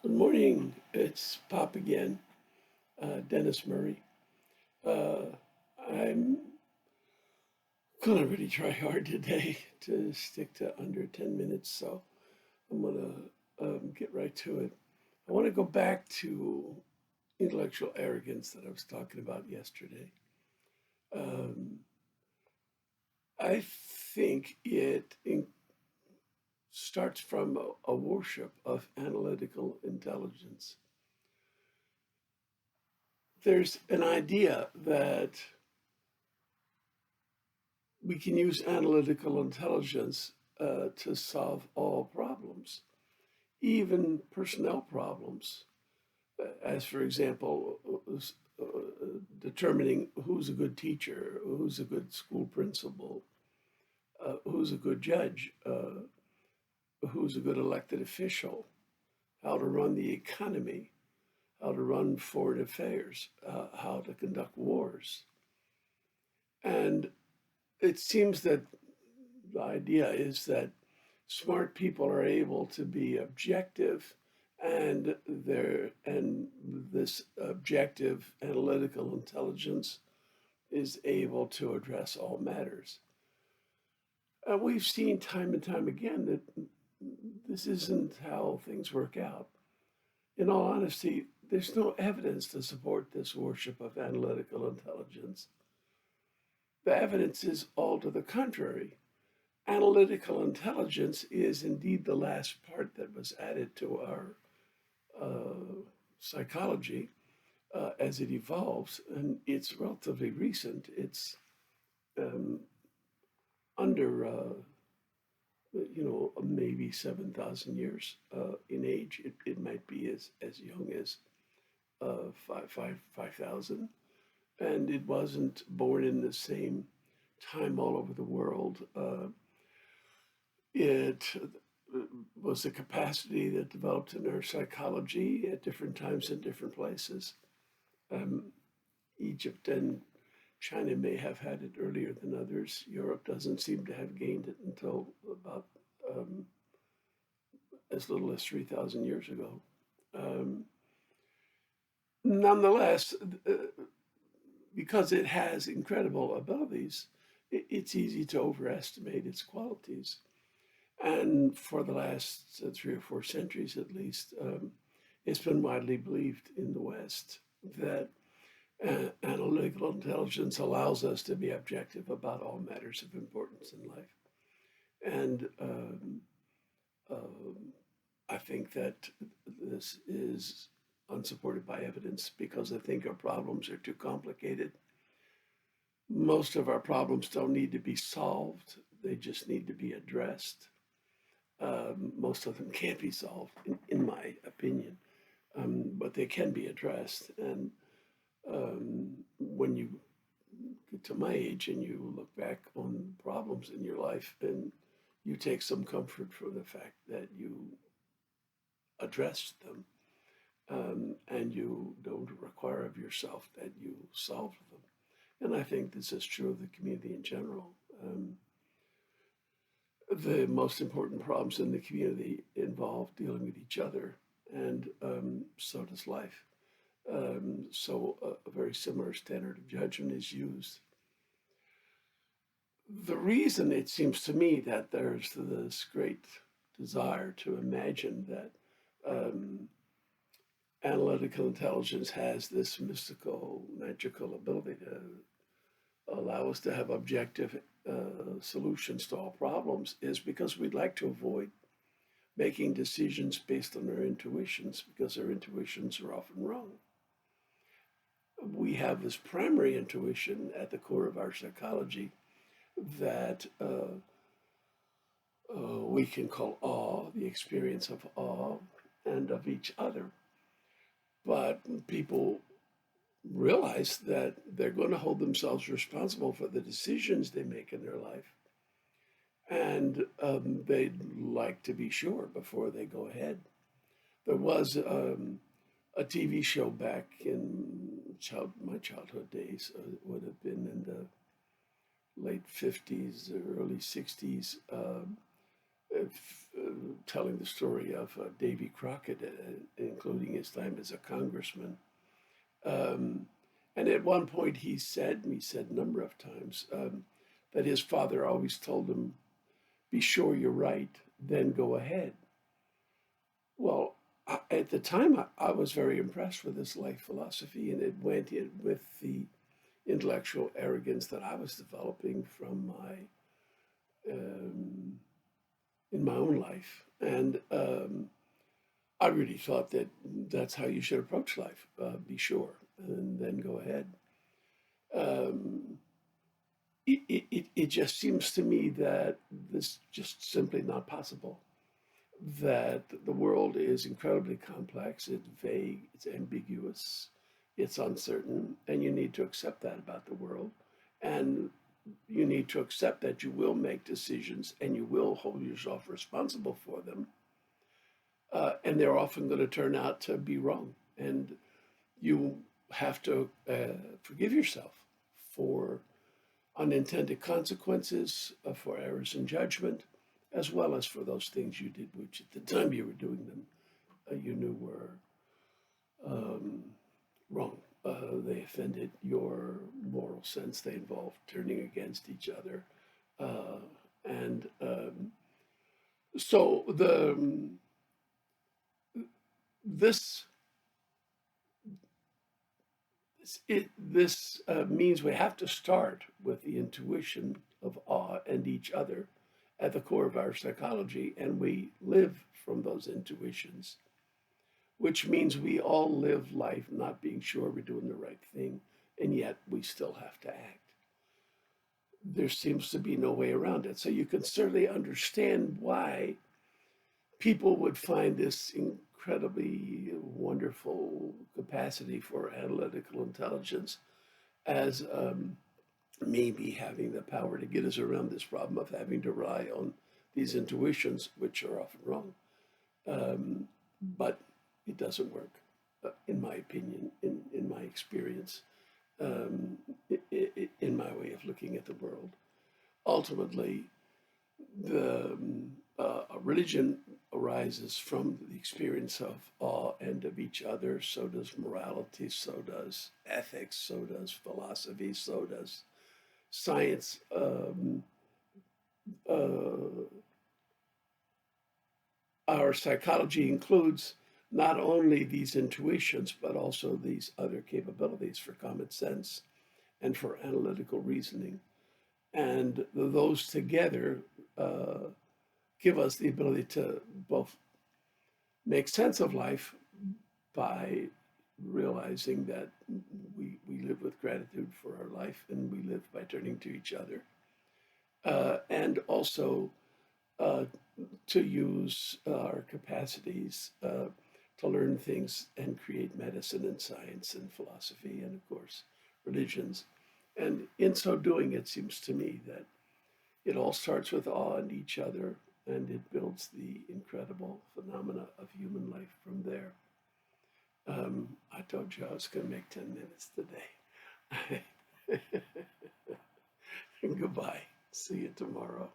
Good morning. It's Pop again, Dennis Murray. Uh, I'm gonna really try hard today to stick to under 10 minutes, so I'm gonna get right to it. I want to go back to intellectual arrogance that I was talking about yesterday. Um, I think it starts from a worship of analytical intelligence. There's an idea that we can use analytical intelligence to solve all problems, even personnel problems, as for example, determining who's a good teacher, who's a good school principal, who's a good judge, who's a good elected official, how to run the economy, how to run foreign affairs, how to conduct wars. And it seems that the idea is that smart people are able to be objective and this objective analytical intelligence is able to address all matters. We've seen time and time again that this isn't how things work out. In all honesty, there's no evidence to support this worship of analytical intelligence. The evidence is all to the contrary. Analytical intelligence is indeed the last part that was added to our psychology as it evolves, and it's relatively recent. It's um, under, maybe 7,000 years in age. It might be as young as 5,000. And it wasn't born in the same time all over the world. It was a capacity that developed in our psychology at different times in different places. Um, Egypt and China may have had it earlier than others. Europe doesn't seem to have gained it until about um, as little as 3,000 years ago. Um, Nonetheless, because it has incredible abilities, it's easy to overestimate its qualities. And for the last 3 or 4 centuries at least, it's been widely believed in the West that analytical intelligence allows us to be objective about all matters of importance in life. And I think that this is unsupported by evidence because I think our problems are too complicated. Most of our problems don't need to be solved, they just need to be addressed. Most of them can't be solved, in my opinion, but they can be addressed. And when you get to my age and you look back on problems in your life, and you take some comfort from the fact that you addressed them, and you don't require of yourself that you solve them. And I think this is true of the community in general. The most important problems in the community involve dealing with each other, and so does life. So a very similar standard of judgment is used. The reason it seems to me that there's this great desire to imagine that analytical intelligence has this mystical, magical ability to allow us to have objective solutions to all problems is because we'd like to avoid making decisions based on our intuitions because our intuitions are often wrong. We have this primary intuition at the core of our psychology that we can call awe, the experience of awe and of each other. But people realize that they're going to hold themselves responsible for the decisions they make in their life. And they'd like to be sure before they go ahead. There was a TV show back in my childhood days. It would have been in the late 50s or early 60s. telling the story of Davy Crockett, including his time as a congressman. Um, and at one point he said, and he said a number of times, that his father always told him, be sure you're right, then go ahead. Well, at the time, I was very impressed with his life philosophy, and it went in with the intellectual arrogance that I was developing from um, in my own life. And I really thought that that's how you should approach life. Be sure, and then go ahead. Um, it just seems to me that this just simply not possible. That the world is incredibly complex, it's vague, it's ambiguous, it's uncertain, and you need to accept that about the world. And you need to accept that you will make decisions and you will hold yourself responsible for them. And they're often going to turn out to be wrong. And you have to forgive yourself for unintended consequences, for errors in judgment, as well as for those things you did, which at the time you were doing them, you knew were um, wrong. They offended your moral sense. They involved turning against each other. And so this this means we have to start with the intuition of awe and each other at the core of our psychology, and we live from those intuitions, which means we all live life not being sure we're doing the right thing, and yet we still have to act. There seems to be no way around it. So you can certainly understand why people would find this incredibly wonderful capacity for analytical intelligence as maybe having the power to get us around this problem of having to rely on these intuitions, which are often wrong. But it doesn't work, in my opinion, in my experience, in my way of looking at the world. Ultimately, the religion arises from the experience of awe and of each other. So does morality, so does ethics, so does philosophy, so does science. Uh, our psychology includes not only these intuitions, but also these other capabilities for common sense and for analytical reasoning. And those together give us the ability to both make sense of life by realizing that we live with gratitude for our life and we live by turning to each other. And also uh, to use our capacities to learn things and create medicine and science and philosophy and, of course, religions. And in so doing, it seems to me that it all starts with awe in each other and it builds the incredible phenomena of human life from there. I told you I was going to make 10 minutes today. Goodbye. See you tomorrow.